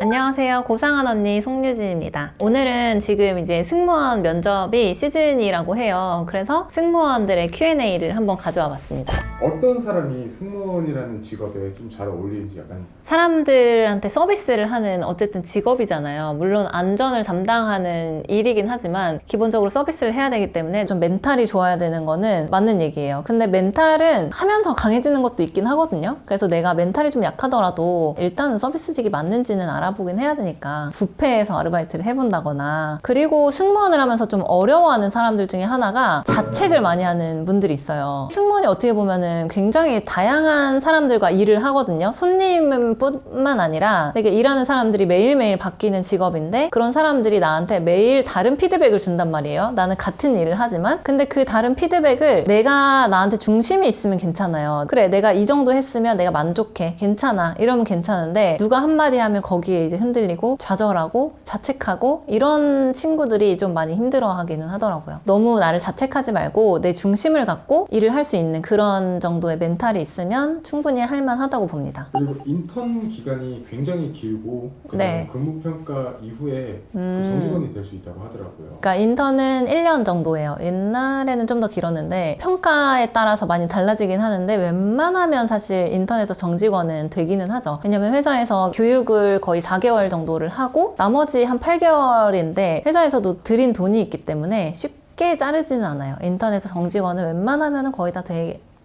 안녕하세요. 고상한 언니 송유진입니다. 오늘은 지금 이제 승무원 면접이 시즌이라고 해요. 그래서 승무원들의 Q&A를 한번 가져와 봤습니다. 어떤 사람이 승무원이라는 직업에 좀 잘 어울리는지 약간 사람들한테 서비스를 하는 어쨌든 직업이잖아요. 물론 안전을 담당하는 일이긴 하지만 기본적으로 서비스를 해야 되기 때문에 좀 멘탈이 좋아야 되는 거는 맞는 얘기예요. 근데 멘탈은 하면서 강해지는 것도 있긴 하거든요. 그래서 내가 멘탈이 좀 약하더라도 일단은 서비스직이 맞는지는 알아보긴 해야 되니까 뷔페에서 아르바이트를 해본다거나, 그리고 승무원을 하면서 좀 어려워하는 사람들 중에 하나가 자책을 많이 하는 분들이 있어요. 승무원이 어떻게 보면은 굉장히 다양한 사람들과 일을 하거든요. 손님 뿐만 아니라 되게 일하는 사람들이 매일매일 바뀌는 직업인데, 그런 사람들이 나한테 매일 다른 피드백을 준단 말이에요. 나는 같은 일을 하지만. 근데 그 다른 피드백을 내가 나한테 중심이 있으면 괜찮아요. 그래, 내가 이 정도 했으면 내가 만족해, 괜찮아, 이러면 괜찮은데, 누가 한마디 하면 거기에 이제 흔들리고 좌절하고 자책하고, 이런 친구들이 좀 많이 힘들어하기는 하더라고요. 너무 나를 자책하지 말고 내 중심을 갖고 일을 할 수 있는 그런 정도의 멘탈이 있으면 충분히 할만하다고 봅니다. 그리고 인턴 기간이 굉장히 길고 네. 근무평가 이후에 그 정직원이 될 수 있다고 하더라고요. 그러니까 인턴은 1년 정도예요. 옛날에는 좀 더 길었는데 평가에 따라서 많이 달라지긴 하는데, 웬만하면 사실 인턴에서 정직원은 되기는 하죠. 왜냐면 회사에서 교육을 거의 4개월 정도를 하고 나머지 한 8개월인데 회사에서도 들인 돈이 있기 때문에 쉽게 자르지는 않아요. 인턴에서 정직원은 웬만하면 거의 다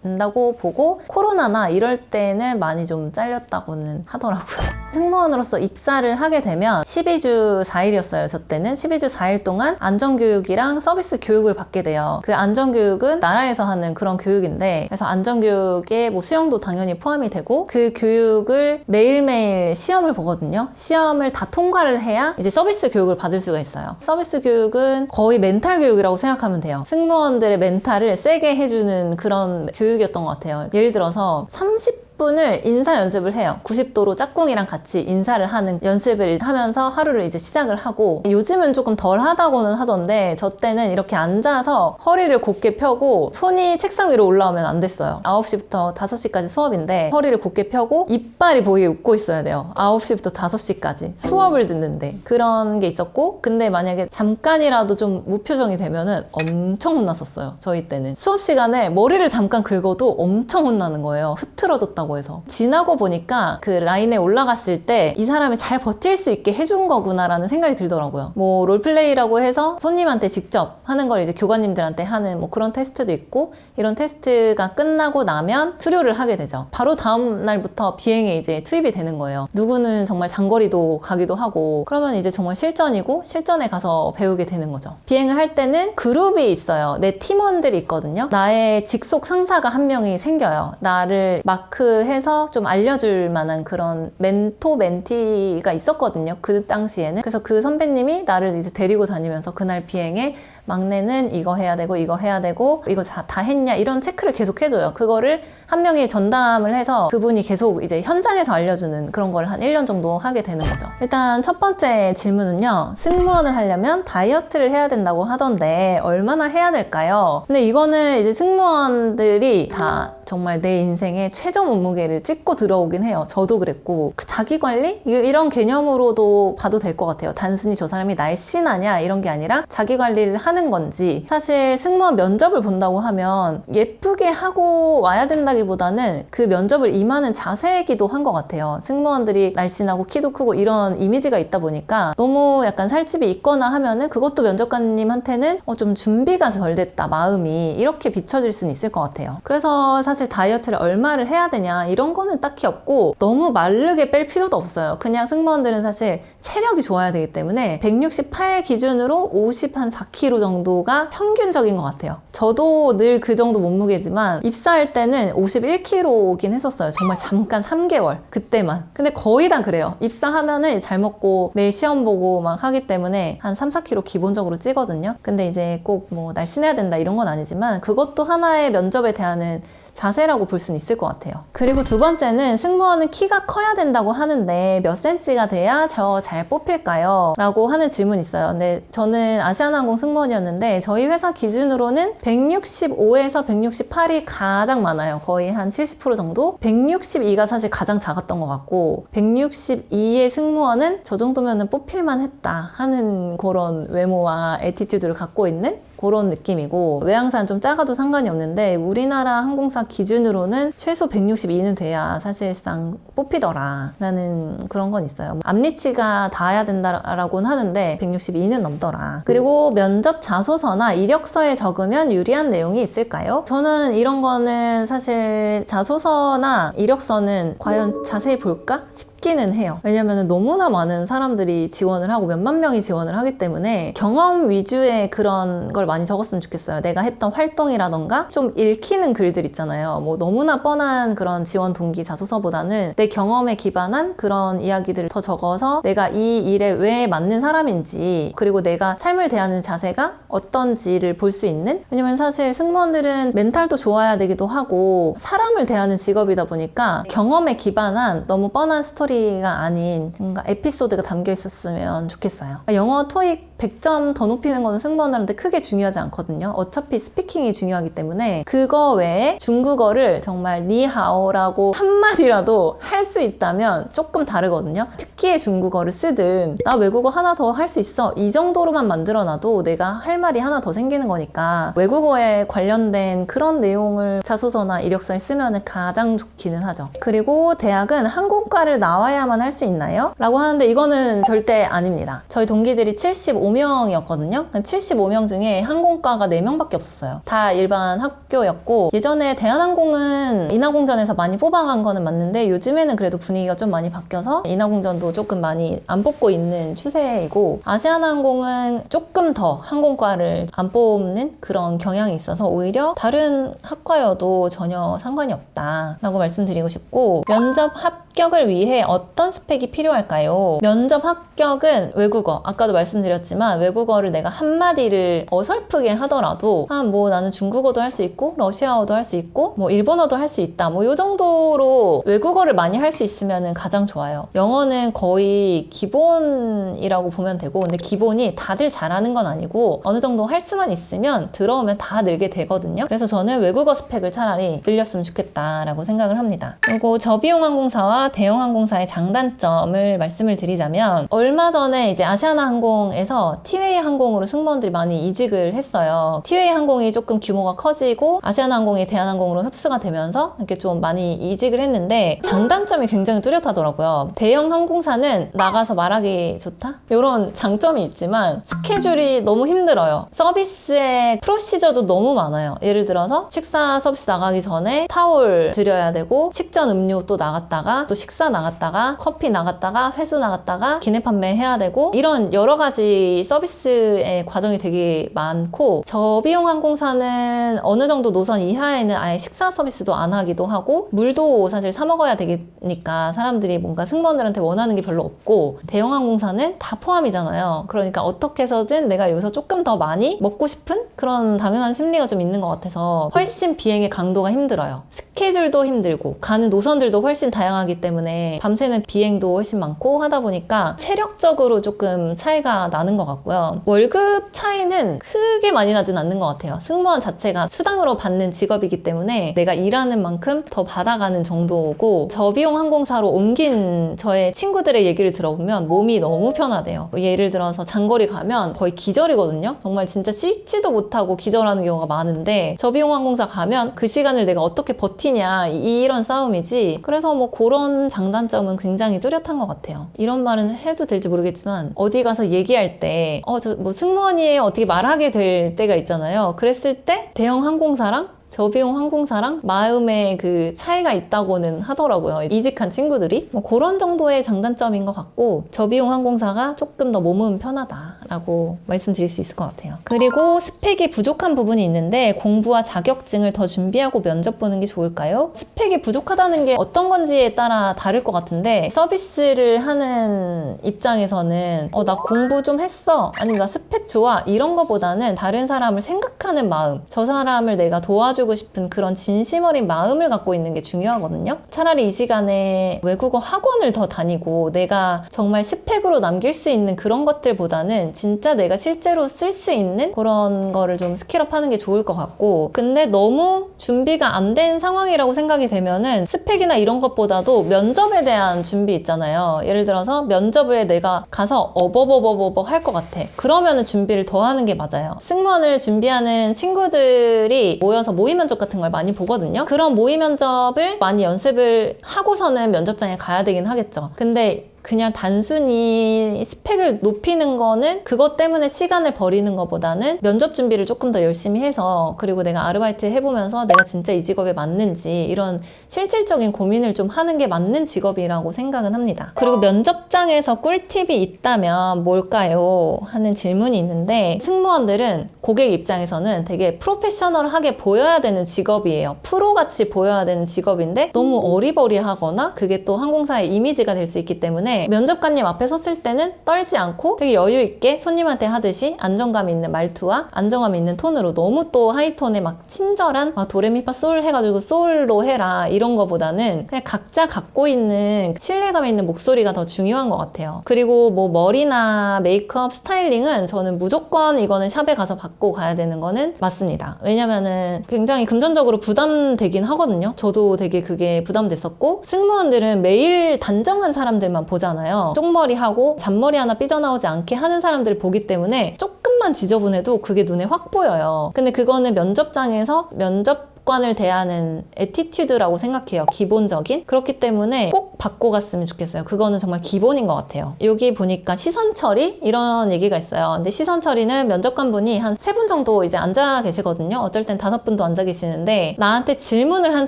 된다고 보고, 코로나나 이럴 때는 많이 좀 잘렸다고는 하더라고요. 승무원으로서 입사를 하게 되면 12주 4일이었어요. 저 때는 12주 4일 동안 안전교육이랑 서비스 교육을 받게 돼요. 그 안전교육은 나라에서 하는 그런 교육인데, 그래서 안전교육에 뭐 수영도 당연히 포함이 되고, 그 교육을 매일매일 시험을 보거든요. 시험을 다 통과를 해야 이제 서비스 교육을 받을 수가 있어요. 서비스 교육은 거의 멘탈 교육이라고 생각하면 돼요. 승무원들의 멘탈을 세게 해주는 그런 교육이었던 것 같아요. 예를 들어서 30분을 인사 연습을 해요. 90도로 짝꿍이랑 같이 인사를 하는 연습을 하면서 하루를 이제 시작을 하고, 요즘은 조금 덜 하다고는 하던데 저 때는 이렇게 앉아서 허리를 곧게 펴고 손이 책상 위로 올라오면 안 됐어요. 9시부터 5시까지 수업인데 허리를 곧게 펴고 이빨이 보이게 웃고 있어야 돼요. 9시부터 5시까지 수업을 듣는데. 그런 게 있었고, 근데 만약에 잠깐이라도 좀 무표정이 되면은 엄청 혼났었어요. 저희 때는 수업 시간에 머리를 잠깐 긁어도 엄청 혼나는 거예요. 흐트러졌다고 해서. 지나고 보니까 그 라인에 올라갔을 때 이 사람이 잘 버틸 수 있게 해준 거구나라는 생각이 들더라고요. 뭐 롤플레이라고 해서 손님한테 직접 하는 걸 이제 교관님들한테 하는 뭐 그런 테스트도 있고, 이런 테스트가 끝나고 나면 수료를 하게 되죠. 바로 다음 날부터 비행에 이제 투입이 되는 거예요. 누구는 정말 장거리도 가기도 하고, 그러면 이제 정말 실전이고 실전에 가서 배우게 되는 거죠. 비행을 할 때는 그룹이 있어요. 내 팀원들이 있거든요. 나의 직속 상사가 한 명이 생겨요. 나를 마크해서 좀 알려줄 만한 그런 멘토 멘티가 있었거든요. 그 당시에는. 그래서 그 선배님이 나를 이제 데리고 다니면서 그날 비행에 막내는 이거 해야 되고 이거 해야 되고 이거 다 했냐, 이런 체크를 계속 해줘요. 그거를 한 명이 전담을 해서 그분이 계속 이제 현장에서 알려주는 그런 걸 한 1년 정도 하게 되는 거죠. 일단 첫 번째 질문은요, 승무원을 하려면 다이어트를 해야 된다고 하던데 얼마나 해야 될까요? 근데 이거는 이제 승무원들이 다 정말 내 인생의 최저 몸무게를 찍고 들어오긴 해요. 저도 그랬고, 그 자기관리? 이런 개념으로도 봐도 될 것 같아요. 단순히 저 사람이 날씬하냐 이런 게 아니라 자기관리를 하는 건지. 사실 승무원 면접을 본다고 하면 예쁘게 하고 와야 된다기보다는 그 면접을 임하는 자세이기도 한 것 같아요. 승무원들이 날씬하고 키도 크고 이런 이미지가 있다 보니까 너무 약간 살집이 있거나 하면은 그것도 면접관님한테는 좀 준비가 덜 됐다, 마음이, 이렇게 비춰질 수는 있을 것 같아요. 그래서 사실 다이어트를 얼마를 해야 되냐 이런 거는 딱히 없고, 너무 마르게 뺄 필요도 없어요. 그냥 승무원들은 사실 체력이 좋아야 되기 때문에 168 기준으로 50 한 4kg 정도가 평균적인 것 같아요. 저도 늘 그 정도 몸무게지만 입사할 때는 51kg긴 했었어요. 정말 잠깐 3개월 그때만. 근데 거의 다 그래요. 입사하면은 잘 먹고 매일 시험 보고 막 하기 때문에 한 3, 4kg 기본적으로 찌거든요. 근데 이제 꼭 뭐 날씬해야 된다 이런 건 아니지만, 그것도 하나의 면접에 대한 자세라고 볼 수는 있을 것 같아요. 그리고 두 번째는 승무원은 키가 커야 된다고 하는데 몇 cm가 돼야 저 잘 뽑힐까요? 라고 하는 질문이 있어요. 근데 저는 아시아나항공 승무원이었는데 저희 회사 기준으로는 165에서 168이 가장 많아요. 거의 한 70% 정도? 162가 사실 가장 작았던 것 같고 162의 승무원은 저 정도면 뽑힐만 했다 하는 그런 외모와 애티튜드를 갖고 있는 그런 느낌이고, 외항사는 좀 작아도 상관이 없는데 우리나라 항공사 기준으로는 최소 162는 돼야 사실상 뽑히더라 라는 그런 건 있어요. 앞니치가 닿아야 된다라고는 하는데 162는 넘더라. 그리고 면접 자소서나 이력서에 적으면 유리한 내용이 있을까요? 저는 이런 거는 사실 자소서나 이력서는 과연 자세히 볼까 싶기는 해요. 왜냐면 너무나 많은 사람들이 지원을 하고 몇만 명이 지원을 하기 때문에 경험 위주의 그런 걸 많이 적었으면 좋겠어요. 내가 했던 활동이라던가 좀 읽히는 글들 있잖아요. 뭐 너무나 뻔한 그런 지원 동기 자소서보다는 내 경험에 기반한 그런 이야기들을 더 적어서 내가 이 일에 왜 맞는 사람인지, 그리고 내가 삶을 대하는 자세가 어떤지를 볼 수 있는, 왜냐면 사실 승무원들은 멘탈도 좋아야 되기도 하고 사람을 대하는 직업이다 보니까 경험에 기반한 너무 뻔한 스토리가 아닌 뭔가 에피소드가 담겨 있었으면 좋겠어요. 영어 토익 100점 더 높이는 거는 승무원들한테 크게 중요하지 않거든요. 어차피 스피킹이 중요하기 때문에 그거 외에 중국어를 정말 니하오라고 한마디라도 할 수 있다면 조금 다르거든요. 특기의 중국어를 쓰든 나 외국어 하나 더 할 수 있어 이 정도로만 만들어놔도 내가 할 말이 하나 더 생기는 거니까 외국어에 관련된 그런 내용을 자소서나 이력서에 쓰면 가장 좋기는 하죠. 그리고 대학은 항공과를 나와야만 할 수 있나요? 라고 하는데 이거는 절대 아닙니다. 저희 동기들이 75명이었거든요. 75명 중에 항공과가 4명밖에 없었어요. 다 일반 학교였고, 예전에 대한항공은 인하공전에서 많이 뽑아간 거는 맞는데 요즘에는 그래도 분위기가 좀 많이 바뀌어서 인하공전도 조금 많이 안 뽑고 있는 추세이고, 아시아나항공은 조금 더 항공과를 안 뽑는 그런 경향이 있어서 오히려 다른 학과여도 전혀 상관이 없다라고 말씀드리고 싶고, 면접 합격을 위해 어떤 스펙이 필요할까요? 면접 합격은 외국어, 아까도 말씀드렸지만 외국어를 내가 한마디를 어설프게 하더라도 뭐 나는 중국어도 할 수 있고 러시아어도 할 수 있고 뭐 일본어도 할 수 있다, 뭐 이 정도로 외국어를 많이 할 수 있으면 가장 좋아요. 영어는 거의 기본이라고 보면 되고, 근데 기본이 다들 잘하는 건 아니고 어느 정도 할 수만 있으면 들어오면 다 늘게 되거든요. 그래서 저는 외국어 스펙을 차라리 늘렸으면 좋겠다라고 생각을 합니다. 그리고 저비용 항공사와 대형 항공사의 장단점을 말씀을 드리자면, 얼마 전에 이제 아시아나항공에서 티웨이 항공으로 승무원들이 많이 이직을 했어요. 티웨이 항공이 조금 규모가 커지고 아시아나항공이 대한항공으로 흡수가 되면서 이렇게 좀 많이 이직을 했는데 장단점이 굉장히 뚜렷하더라고요. 대형 항공사는 나가서 말하기 좋다? 이런 장점이 있지만 스케줄이 너무 힘들어요. 서비스의 프로시저도 너무 많아요. 예를 들어서 식사 서비스 나가기 전에 타올 드려야 되고, 식전 음료 또 나갔다가 또 식사 나갔다가 커피 나갔다가 회수 나갔다가 기내 판매해야 되고, 이런 여러 가지 서비스의 과정이 되게 많고, 저비용 항공사는 어느 정도 노선 이하에는 아예 식사 서비스도 안 하기도 하고, 물도 사실 사 먹어야 되니까 사람들이 뭔가 승무원들한테 원하는 게 별로 없고, 대형 항공사는 다 포함이잖아요. 그러니까 어떻게 해서든 내가 여기서 조금 더 많이 먹고 싶은 그런 당연한 심리가 좀 있는 것 같아서 훨씬 비행의 강도가 힘들어요. 스케줄도 힘들고 가는 노선들도 훨씬 다양하기 때문에 밤새는 비행도 훨씬 많고 하다 보니까 체력적으로 조금 차이가 나는 것 같고요. 월급 차이는 크게 많이 나진 않는 것 같아요. 승무원 자체가 수당으로 받는 직업이기 때문에 내가 일하는 만큼 더 받아가는 정도고, 저비용 항공사로 옮긴 저의 친구들의 얘기를 들어보면 몸이 너무 편하대요. 예를 들어서 장거리 가면 거의 기절이거든요. 정말 진짜 씻지도 못하고 기절하는 경우가 많은데, 저비용 항공사 가면 그 시간을 내가 어떻게 버티냐 이런 싸움이지. 그래서 뭐 그런 장단점은 굉장히 뚜렷한 것 같아요. 이런 말은 해도 될지 모르겠지만 어디 가서 얘기할 때 저 뭐 승무원이에요 어떻게 말하게 될 때가 있잖아요. 그랬을 때 대형 항공사랑 저비용 항공사랑 마음의 그 차이가 있다고는 하더라고요. 이직한 친구들이. 뭐 그런 정도의 장단점인 것 같고, 저비용 항공사가 조금 더 몸은 편하다 라고 말씀드릴 수 있을 것 같아요. 그리고 스펙이 부족한 부분이 있는데 공부와 자격증을 더 준비하고 면접 보는 게 좋을까요? 스펙이 부족하다는 게 어떤 건지에 따라 다를 것 같은데 서비스를 하는 입장에서는 나 공부 좀 했어, 아니면 나 스펙 좋아, 이런 거보다는 다른 사람을 생각하는 마음, 저 사람을 내가 도와주고 싶은 그런 진심 어린 마음을 갖고 있는 게 중요하거든요. 차라리 이 시간에 외국어 학원을 더 다니고 내가 정말 스펙으로 남길 수 있는 그런 것들보다는 진짜 내가 실제로 쓸 수 있는 그런 거를 좀 스킬업 하는 게 좋을 것 같고, 근데 너무 준비가 안 된 상황이라고 생각이 되면은 스펙이나 이런 것보다도 면접에 대한 준비 있잖아요. 예를 들어서 면접에 내가 가서 어버버버버버 할 것 같아. 그러면은 준비를 더 하는 게 맞아요. 승무원을 준비하는 친구들이 모여서 모의 면접 같은 걸 많이 보거든요. 그런 모의 면접을 많이 연습을 하고서는 면접장에 가야 되긴 하겠죠. 근데 그냥 단순히 스펙을 높이는 거는 그것 때문에 시간을 버리는 것보다는 면접 준비를 조금 더 열심히 해서, 그리고 내가 아르바이트 해보면서 내가 진짜 이 직업에 맞는지 이런 실질적인 고민을 좀 하는 게 맞는 직업이라고 생각은 합니다. 그리고 면접장에서 꿀팁이 있다면 뭘까요? 하는 질문이 있는데, 승무원들은 고객 입장에서는 되게 프로페셔널하게 보여야 되는 직업이에요. 프로같이 보여야 되는 직업인데 너무 어리버리하거나 그게 또 항공사의 이미지가 될 수 있기 때문에 면접관님 앞에 섰을 때는 떨지 않고 되게 여유 있게 손님한테 하듯이 안정감 있는 말투와 안정감 있는 톤으로, 너무 또 하이톤에 막 친절한 막 도레미파 솔 해가지고 솔로 해라 이런 거보다는 그냥 각자 갖고 있는 신뢰감 있는 목소리가 더 중요한 것 같아요. 그리고 뭐 머리나 메이크업, 스타일링은 저는 무조건 이거는 샵에 가서 받고 가야 되는 거는 맞습니다. 왜냐면은 굉장히 금전적으로 부담되긴 하거든요. 저도 되게 그게 부담됐었고, 승무원들은 매일 단정한 사람들만 보잖아요. 쪽머리하고 잔머리 하나 삐져나오지 않게 하는 사람들을 보기 때문에 조금만 지저분해도 그게 눈에 확 보여요. 근데 그거는 면접장에서 면접관을 대하는 애티튜드라고 생각해요. 기본적인. 그렇기 때문에 꼭 받고 갔으면 좋겠어요. 그거는 정말 기본인 것 같아요. 여기 보니까 시선 처리? 이런 얘기가 있어요. 근데 시선 처리는 면접관분이 한 3분 정도 이제 앉아 계시거든요. 어쩔 땐 5분도 앉아 계시는데, 나한테 질문을 한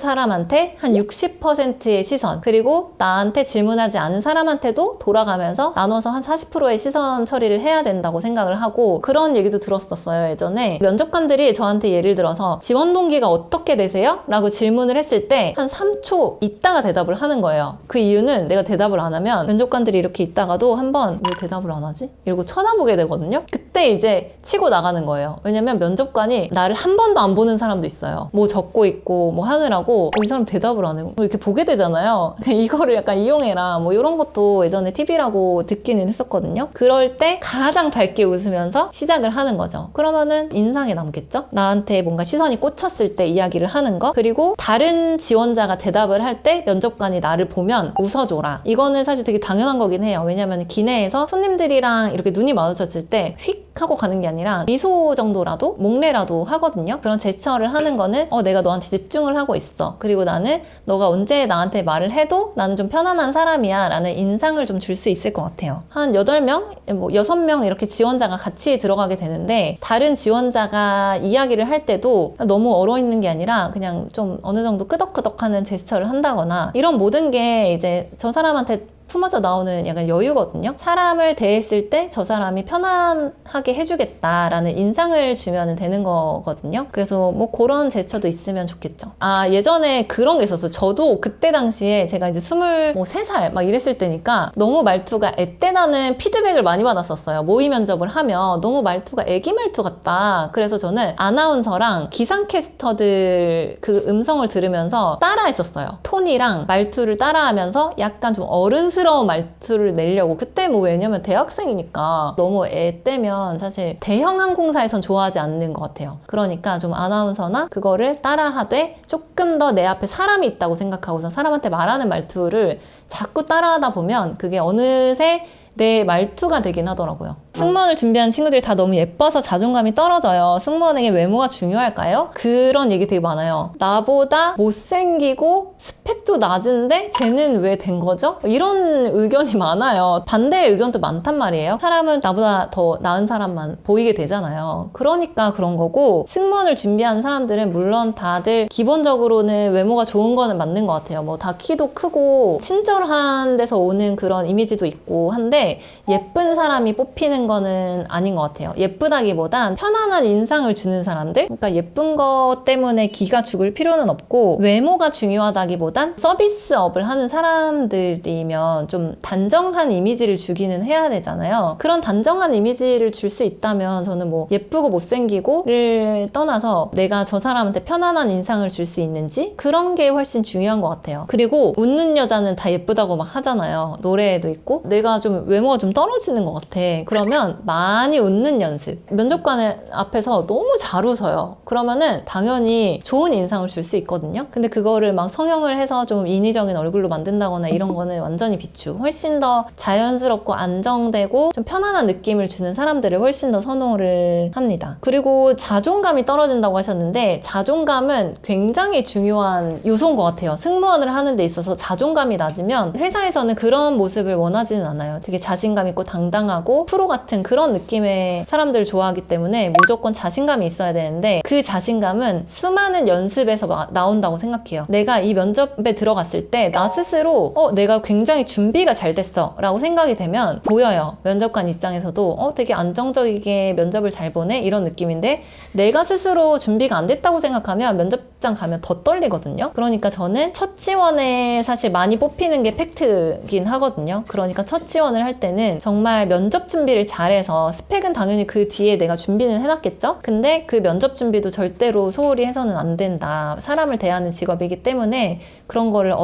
사람한테 한 60%의 시선, 그리고 나한테 질문하지 않은 사람한테도 돌아가면서 나눠서 한 40%의 시선 처리를 해야 된다고 생각을 하고, 그런 얘기도 들었었어요. 예전에 면접관들이 저한테 예를 들어서 지원 동기가 어떻게 되세요? 라고 질문을 했을 때 한 3초 있다가 대답을 하는 거예요. 그 이유는 내가 대답을 안 하면 면접관들이 이렇게 있다가도 한번 왜 대답을 안 하지? 이러고 쳐다보게 되거든요. 그때 이제 치고 나가는 거예요. 왜냐면 면접관이 나를 한 번도 안 보는 사람도 있어요. 뭐 적고 있고 뭐 하느라고 이 사람 대답을 안 해요. 이렇게 보게 되잖아요. 이거를 약간 이용해라 뭐 이런 것도 예전에 팁이라고 듣기는 했었거든요. 그럴 때 가장 밝게 웃으면서 시작을 하는 거죠. 그러면은 인상에 남겠죠? 나한테 뭔가 시선이 꽂혔을 때 이야기를 하는 거, 그리고 다른 지원자가 대답을 할 때 면접관이 나를 보면 웃어줘라. 이거는 사실 되게 당연한 거긴 해요. 왜냐면 기내에서 손님들이랑 이렇게 눈이 마주쳤을 때 휙 하고 가는 게 아니라 미소 정도라도 목례라도 하거든요. 그런 제스처를 하는 거는 내가 너한테 집중을 하고 있어. 그리고 나는 너가 언제 나한테 말을 해도 나는 좀 편안한 사람이야 라는 인상을 좀 줄 수 있을 것 같아요. 한 8명, 뭐 6명 이렇게 지원자가 같이 들어가게 되는데, 다른 지원자가 이야기를 할 때도 너무 얼어있는 게 아니라 그냥 좀 어느 정도 끄덕끄덕하는 제스처를 한다거나, 이런 모든 게 이제 저 사람한테 품어져 나오는 약간 여유거든요. 사람을 대했을 때 저 사람이 편안하게 해주겠다라는 인상을 주면 되는 거거든요. 그래서 뭐 그런 제스처도 있으면 좋겠죠. 예전에 그런 게 있었어요. 저도 그때 당시에 제가 이제 23살 막 이랬을 때니까 너무 말투가 앳되다는 피드백을 많이 받았었어요. 모의 면접을 하면 너무 말투가 애기 말투 같다. 그래서 저는 아나운서랑 기상캐스터들 그 음성을 들으면서 따라했었어요. 톤이랑 말투를 따라하면서 약간 좀 어른스러운 말투를 내려고. 그때 뭐 왜냐면 대학생이니까 너무 앳되면 사실 대형 항공사에선 좋아하지 않는 것 같아요. 그러니까 좀 아나운서나 그거를 따라하되 조금 더 내 앞에 사람이 있다고 생각하고서 사람한테 말하는 말투를 자꾸 따라하다 보면 그게 어느새 내 말투가 되긴 하더라고요. 승무원을 준비하는 친구들이 다 너무 예뻐서 자존감이 떨어져요. 승무원에게 외모가 중요할까요? 그런 얘기 되게 많아요. 나보다 못생기고 스펙도 낮은데 쟤는 왜 된 거죠? 이런 의견이 많아요. 반대의 의견도 많단 말이에요. 사람은 나보다 더 나은 사람만 보이게 되잖아요. 그러니까 그런 거고, 승무원을 준비하는 사람들은 물론 다들 기본적으로는 외모가 좋은 거는 맞는 것 같아요. 뭐 다 키도 크고 친절한 데서 오는 그런 이미지도 있고 한데, 예쁜 사람이 뽑히는 나쁘다는 거는 아닌 것 같아요. 예쁘다기보단 편안한 인상을 주는 사람들? 그러니까 예쁜 것 때문에 기가 죽을 필요는 없고 외모가 중요하다기보단 서비스업을 하는 사람들이면 좀 단정한 이미지를 주기는 해야 되잖아요. 그런 단정한 이미지를 줄 수 있다면 저는 뭐 예쁘고 못생기고를 떠나서 내가 저 사람한테 편안한 인상을 줄 수 있는지 그런 게 훨씬 중요한 것 같아요. 그리고 웃는 여자는 다 예쁘다고 막 하잖아요. 노래에도 있고 내가 좀 외모가 좀 떨어지는 것 같아. 그러면 많이 웃는 연습. 면접관 앞에서 너무 잘 웃어요. 그러면은 당연히 좋은 인상을 줄 수 있거든요. 근데 그거를 막 성형을 해서 좀 인위적인 얼굴로 만든다거나 이런 거는 완전히 비추. 훨씬 더 자연스럽고 안정되고 좀 편안한 느낌을 주는 사람들을 훨씬 더 선호를 합니다. 그리고 자존감이 떨어진다고 하셨는데 자존감은 굉장히 중요한 요소인 것 같아요. 승무원을 하는 데 있어서 자존감이 낮으면 회사에서는 그런 모습을 원하지는 않아요. 되게 자신감 있고 당당하고 프로 같은 그런 느낌의 사람들을 좋아하기 때문에 무조건 자신감이 있어야 되는데 그 자신감은 수많은 연습에서 나온다고 생각해요. 내가 이 면접에 들어갔을 때 나 스스로 내가 굉장히 준비가 잘 됐어 라고 생각이 되면 보여요. 면접관 입장에서도 되게 안정적이게 면접을 잘 보네 이런 느낌인데 내가 스스로 준비가 안 됐다고 생각하면 면접장 가면 더 떨리거든요. 그러니까 저는 첫 지원에 사실 많이 뽑히는 게 팩트긴 하거든요. 그러니까 첫 지원을 할 때는 정말 면접 준비를 잘해서 스펙은 당연히 그 뒤에 내가 준비는 해놨겠죠? 근데 그 면접 준비도 절대로 소홀히 해서는 안 된다. 사람을 대하는 직업이기 때문에 그런 거를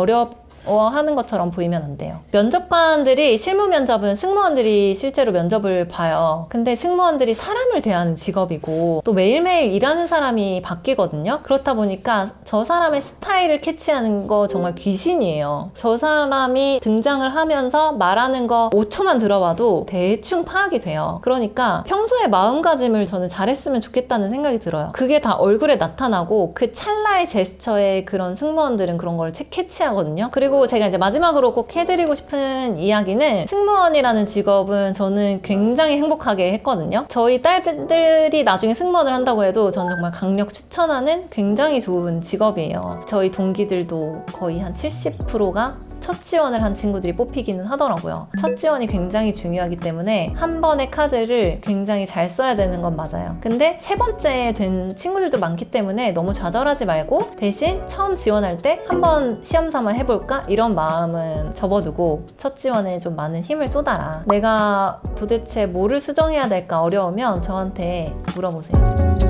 하는 것처럼 보이면 안 돼요. 면접관들이 실무 면접은 승무원들이 실제로 면접을 봐요. 근데 승무원들이 사람을 대하는 직업이고 또 매일매일 일하는 사람이 바뀌거든요. 그렇다 보니까 저 사람의 스타일을 캐치하는 거 정말 귀신이에요. 저 사람이 등장을 하면서 말하는 거 5초만 들어봐도 대충 파악이 돼요. 그러니까 평소에 마음가짐을 저는 잘했으면 좋겠다는 생각이 들어요. 그게 다 얼굴에 나타나고 그 찰나의 제스처에 그런 승무원들은 그런 걸 캐치하거든요. 그리고 제가 이제 마지막으로 꼭 해드리고 싶은 이야기는 승무원이라는 직업은 저는 굉장히 행복하게 했거든요. 저희 딸들이 나중에 승무원을 한다고 해도 저는 정말 강력 추천하는 굉장히 좋은 직업이에요. 저희 동기들도 거의 한 70%가 첫 지원을 한 친구들이 뽑히기는 하더라고요. 첫 지원이 굉장히 중요하기 때문에 한 번의 카드를 굉장히 잘 써야 되는 건 맞아요. 근데 세 번째 된 친구들도 많기 때문에 너무 좌절하지 말고 대신 처음 지원할 때 한번 시험 삼아 해볼까? 이런 마음은 접어두고 첫 지원에 좀 많은 힘을 쏟아라. 내가 도대체 뭐를 수정해야 될까 어려우면 저한테 물어보세요.